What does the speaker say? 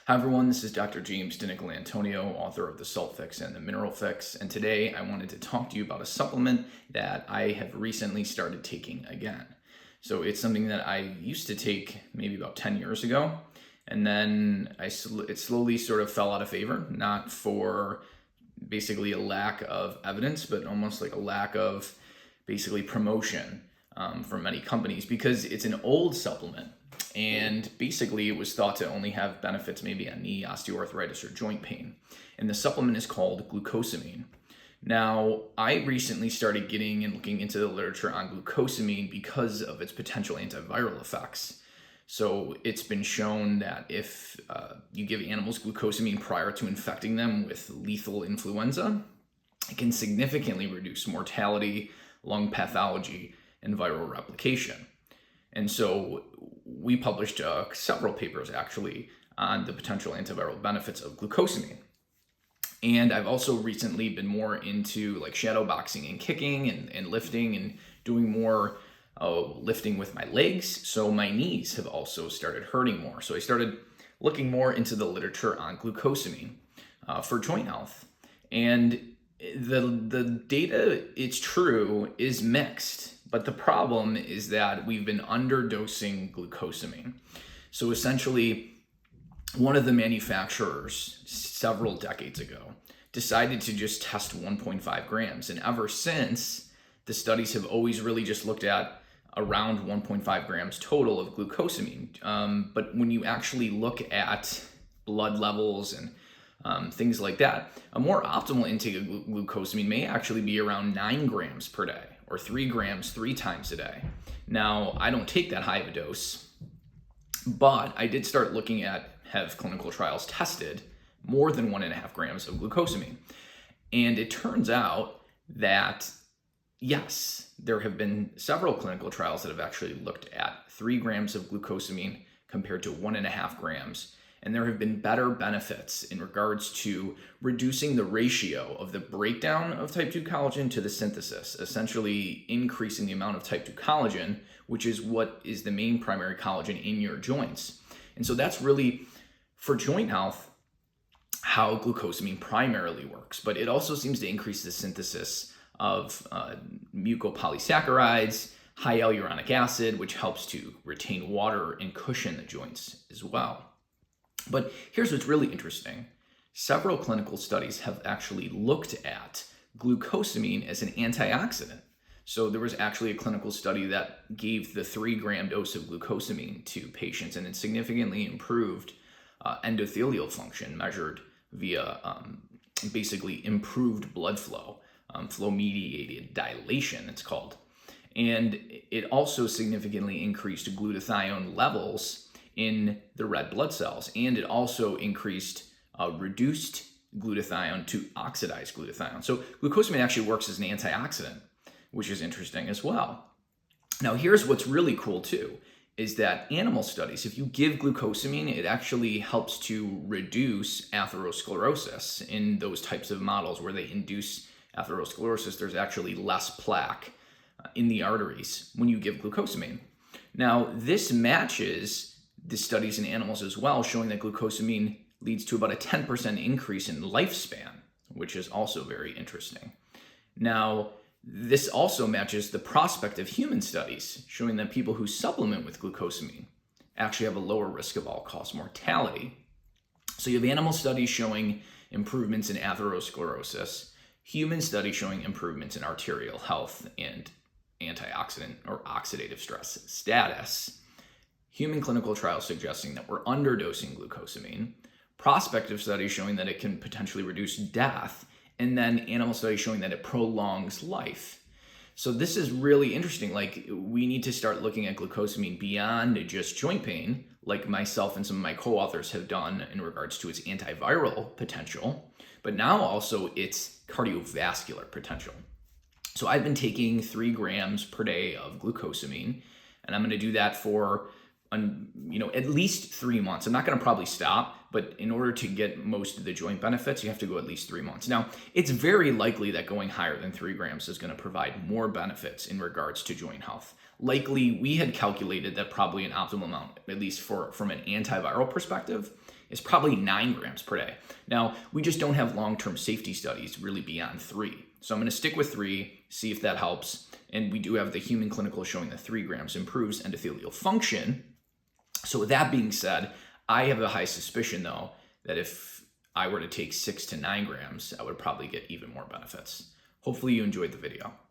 Hi everyone, this is Dr. James DiNicolantonio, author of The Salt Fix and The Mineral Fix, and today I wanted to talk to you about a supplement that I have recently started taking again. So it's something that I used to take maybe about 10 years ago, and then it slowly sort of fell out of favor, not for basically a lack of evidence, but almost like a lack of basically promotion from many companies, because it's an old supplement. And basically it was thought to only have benefits maybe on knee osteoarthritis or joint pain. And the supplement is called glucosamine. Now, I recently started getting and looking into the literature on glucosamine because of its potential antiviral effects. So it's been shown that if you give animals glucosamine prior to infecting them with lethal influenza, it can significantly reduce mortality, lung pathology, and viral replication. And so we published several papers actually on the potential antiviral benefits of glucosamine. And I've also recently been more into like shadow boxing and kicking and lifting and doing more lifting with my legs. So my knees have also started hurting more. So I started looking more into the literature on glucosamine for joint health. And the data, it's true, is mixed. But the problem is that we've been underdosing glucosamine. So essentially, one of the manufacturers several decades ago decided to just test 1.5 grams. And ever since, the studies have always really just looked at around 1.5 grams total of glucosamine. But when you actually look at blood levels and things like that, a more optimal intake of glucosamine may actually be around 9 grams per day, or 3 grams 3 times a day. Now, I don't take that high of a dose, but I did start looking at, have clinical trials tested more than 1.5 grams of glucosamine. And it turns out that, yes, there have been several clinical trials that have actually looked at 3 grams of glucosamine compared to 1.5 grams. And there have been better benefits in regards to reducing the ratio of the breakdown of type 2 collagen to the synthesis, essentially increasing the amount of type 2 collagen, which is what is the main primary collagen in your joints. And so that's really, for joint health, how glucosamine primarily works. But it also seems to increase the synthesis of mucopolysaccharides, high hyaluronic acid, which helps to retain water and cushion the joints as well. But here's what's really interesting. Several clinical studies have actually looked at glucosamine as an antioxidant. So there was actually a clinical study that gave the 3-gram dose of glucosamine to patients, and it significantly improved endothelial function measured via basically improved blood flow, flow-mediated dilation, it's called. And it also significantly increased glutathione levels in the red blood cells, and it also increased reduced glutathione to oxidized glutathione. So glucosamine actually works as an antioxidant, which is interesting as well. Now here's what's really cool too, is that animal studies, if you give glucosamine, it actually helps to reduce atherosclerosis in those types of models where they induce atherosclerosis. There's actually less plaque in the arteries when you give glucosamine. Now this matches the studies in animals as well, showing that glucosamine leads to about a 10% increase in lifespan, which is also very interesting. Now, this also matches the prospective human studies, showing that people who supplement with glucosamine actually have a lower risk of all-cause mortality. So you have animal studies showing improvements in atherosclerosis, human studies showing improvements in arterial health and antioxidant or oxidative stress status, human clinical trials suggesting that we're underdosing glucosamine, prospective studies showing that it can potentially reduce death, and then animal studies showing that it prolongs life. So this is really interesting. Like, we need to start looking at glucosamine beyond just joint pain, like myself and some of my co-authors have done in regards to its antiviral potential, but now also its cardiovascular potential. So I've been taking 3 grams per day of glucosamine, and I'm going to do that for at least 3 months. I'm not going to probably stop, but in order to get most of the joint benefits, you have to go at least 3 months. Now, it's very likely that going higher than 3 grams is going to provide more benefits in regards to joint health. Likely, we had calculated that probably an optimal amount, at least from an antiviral perspective, is probably 9 grams per day. Now, we just don't have long-term safety studies really beyond 3. So I'm going to stick with 3, see if that helps. And we do have the human clinical showing that 3 grams improves endothelial function. So with that being said, I have a high suspicion though that if I were to take 6 to 9 grams, I would probably get even more benefits. Hopefully you enjoyed the video.